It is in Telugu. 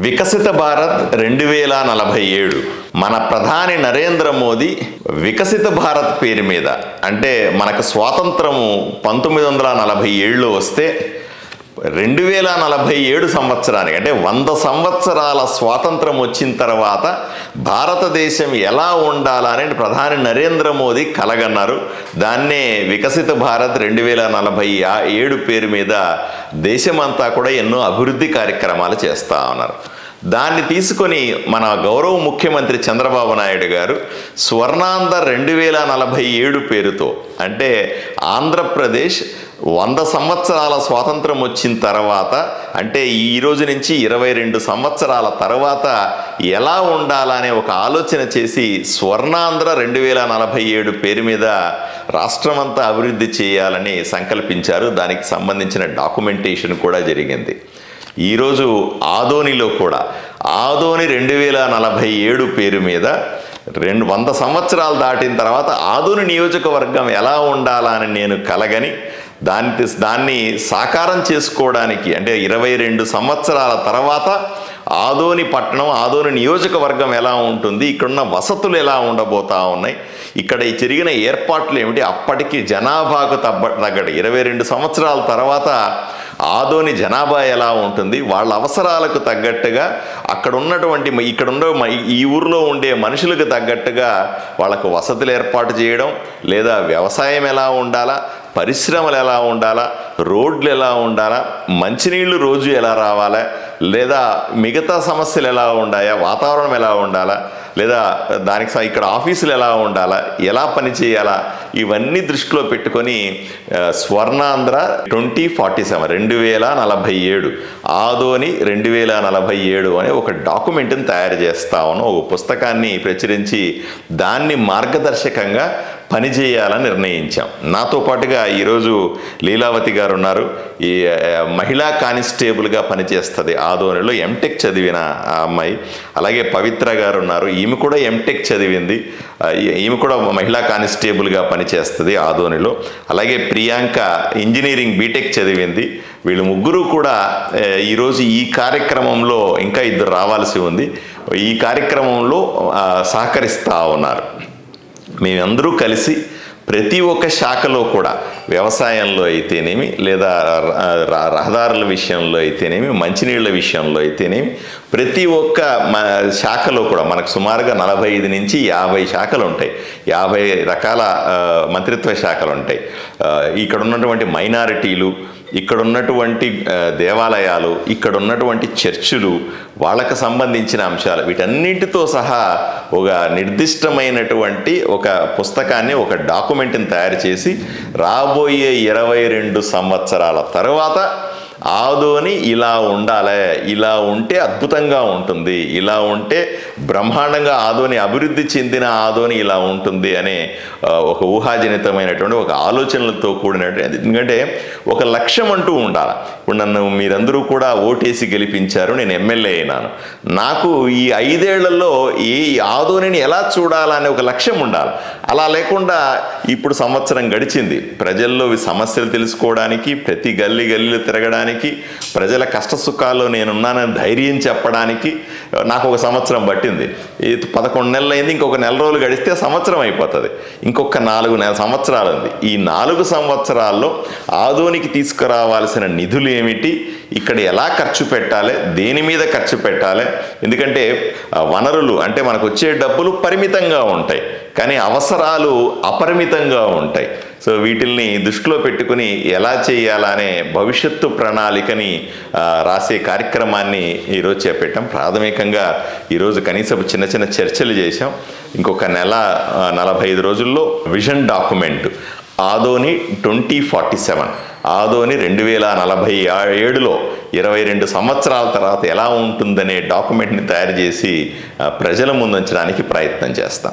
వికసిత భారత్ 2047 మన ప్రధాని నరేంద్ర మోదీ వికసిత భారత్ పేరు మీద అంటే మనకు స్వాతంత్రము 1947లో వస్తే 2047 సంవత్సరానికి అంటే 100 సంవత్సరాల స్వాతంత్రం వచ్చిన తర్వాత భారతదేశం ఎలా ఉండాలని ప్రధాని నరేంద్ర మోదీ కలగన్నారు. దాన్నే వికసిత భారత్ 2047 పేరు మీద దేశమంతా కూడా ఎన్నో అభివృద్ధి కార్యక్రమాలు చేస్తూ ఉన్నారు. దాన్ని తీసుకొని మన గౌరవ ముఖ్యమంత్రి చంద్రబాబు నాయుడు గారు స్వర్ణాంధ్ర 2047 పేరుతో అంటే ఆంధ్రప్రదేశ్ 100 సంవత్సరాల స్వాతంత్రం వచ్చిన తర్వాత అంటే ఈ రోజు నుంచి 22 సంవత్సరాల తర్వాత ఎలా ఉండాలనే ఒక ఆలోచన చేసి స్వర్ణాంధ్ర 2047 పేరు మీద రాష్ట్రమంతా అభివృద్ధి చేయాలని సంకల్పించారు. దానికి సంబంధించిన డాక్యుమెంటేషన్ కూడా జరిగింది. ఈరోజు ఆదోనిలో కూడా ఆదోని 2047 పేరు మీద 100 సంవత్సరాలు దాటిన తర్వాత ఆదోని నియోజకవర్గం ఎలా ఉండాలని నేను కలగని దాన్ని సాకారం చేసుకోవడానికి అంటే 22 సంవత్సరాల తర్వాత ఆదోని పట్టణం ఆదోని నియోజకవర్గం ఎలా ఉంటుంది, ఇక్కడున్న వసతులు ఎలా ఉండబోతా ఉన్నాయి, ఇక్కడ జరిగిన ఏర్పాట్లు ఏమిటి, అప్పటికి జనాభాకు తగ్గట్టు 22 సంవత్సరాల తర్వాత ఆదోని జనాభా ఎలా ఉంటుంది, వాళ్ళ అవసరాలకు తగ్గట్టుగా అక్కడ ఉన్నటువంటి ఈ ఊర్లో ఉండే మనుషులకు తగ్గట్టుగా వాళ్ళకు వసతులు ఏర్పాటు చేయడం, లేదా వ్యవసాయం ఎలా ఉండాలా, పరిశ్రమలు ఎలా ఉండాలా, రోడ్లు ఎలా ఉండాలా, మంచినీళ్ళు రోజు ఎలా రావాలా, లేదా మిగతా సమస్యలు ఎలా ఉండాయా, వాతావరణం ఎలా ఉండాలా, లేదా దానికి ఇక్కడ ఆఫీసులు ఎలా ఉండాలా, ఎలా పనిచేయాలా, ఇవన్నీ దృష్టిలో పెట్టుకొని స్వర్ణాంధ్ర 2047 ఆదోని 2047 అనే ఒక డాక్యుమెంట్ని తయారు చేస్తా ఉన్నాం. ఒక పుస్తకాన్ని ప్రచురించి దాన్ని మార్గదర్శకంగా పనిచేయాలని నిర్ణయించాం. నాతో పాటుగా ఈరోజు లీలావతి గారు ఉన్నారు. ఈ మహిళా కానిస్టేబుల్గా పనిచేస్తుంది ఆదోనిలో, ఎంటెక్ చదివిన ఆ అమ్మాయి. అలాగే పవిత్ర గారు ఉన్నారు, ఈమె కూడా ఎంటెక్ చదివింది, ఈమె కూడా మహిళా కానిస్టేబుల్గా పనిచేస్తుంది ఆదోనిలో. అలాగే ప్రియాంక ఇంజనీరింగ్ బీటెక్ చదివింది. వీళ్ళు ముగ్గురు కూడా ఈరోజు ఈ కార్యక్రమంలో ఇంకా ఇద్దరు రావాల్సి ఉంది, ఈ కార్యక్రమంలో సహకరిస్తూ ఉన్నారు. మేమందరూ కలిసి ప్రతి ఒక్క శాఖలో కూడా వ్యవసాయంలో అయితేనేమి, లేదా రహదారుల విషయంలో అయితేనేమి, మంచినీళ్ళ విషయంలో అయితేనేమి, ప్రతి ఒక్క శాఖలో కూడా మనకు సుమారుగా 45 నుంచి 50 శాఖలు ఉంటాయి, 50 రకాల మంత్రిత్వ శాఖలు ఉంటాయి. ఇక్కడ ఉన్నటువంటి మైనారిటీలు, ఇక్కడ ఉన్నటువంటి దేవాలయాలు, ఇక్కడ ఉన్నటువంటి చర్చులు, వాళ్ళకు సంబంధించిన అంశాలు, వీటన్నింటితో సహా ఒక నిర్దిష్టమైనటువంటి ఒక పుస్తకాన్ని, ఒక డాక్యుమెంట్ని తయారు చేసి రాబోయే 22 సంవత్సరాల తర్వాత ఆదోని ఇలా ఉండాలి, ఇలా ఉంటే అద్భుతంగా ఉంటుంది, ఇలా ఉంటే బ్రహ్మాండంగా ఆదోని అభివృద్ధి చెందిన ఆదోని ఇలా ఉంటుంది అనే ఒక ఊహాజనితమైనటువంటి ఒక ఆలోచనలతో కూడినటువంటి, ఎందుకంటే ఒక లక్ష్యం అంటూ ఉండాలి. ఇప్పుడు నన్ను మీరందరూ కూడా ఓటేసి గెలిపించారు, నేను ఎమ్మెల్యే అయినాను. నాకు ఈ 5 ఏళ్లలో ఈ ఆదోనిని ఎలా చూడాలనే ఒక లక్ష్యం ఉండాలి. అలా లేకుండా ఇప్పుడు సంవత్సరం గడిచింది, ప్రజల్లో సమస్యలు తెలుసుకోవడానికి, ప్రతి గల్లీలో తిరగడానికి, ప్రజల కష్ట సుఖాల్లో నేనున్నానని ధైర్యం చెప్పడానికి నాకు ఒక సంవత్సరం పట్టింది. 11 నెలలు అయింది, ఇంకొక నెల రోజులు గడిస్తే సంవత్సరం అయిపోతుంది. ఇంకొక 4 సంవత్సరాలు ఉంది. ఈ 4 సంవత్సరాల్లో ఆదోనికి తీసుకురావాల్సిన నిధులు ఏమిటి, ఇక్కడ ఎలా ఖర్చు పెట్టాలి, దేని మీద ఖర్చు పెట్టాలి, ఎందుకంటే వనరులు అంటే మనకు వచ్చే డబ్బులు పరిమితంగా ఉంటాయి, కానీ అవసరాలు అపరిమితంగా ఉంటాయి. సో వీటిల్ని దృష్టిలో పెట్టుకుని ఎలా చేయాలనే భవిష్యత్తు ప్రణాళికని రాసే కార్యక్రమాన్ని ఈరోజు చేపట్టాం. ప్రాథమికంగా ఈరోజు కనీసం చిన్న చిన్న చర్చలు చేశాం. ఇంకొక నెల 45 రోజుల్లో విజన్ డాక్యుమెంట్ ఆదోని 2047 ఆదోని 2047లో 22 సంవత్సరాల తర్వాత ఎలా ఉంటుందనే డాక్యుమెంట్ని తయారు చేసి ప్రజల ముందుంచడానికి ప్రయత్నం చేస్తాం.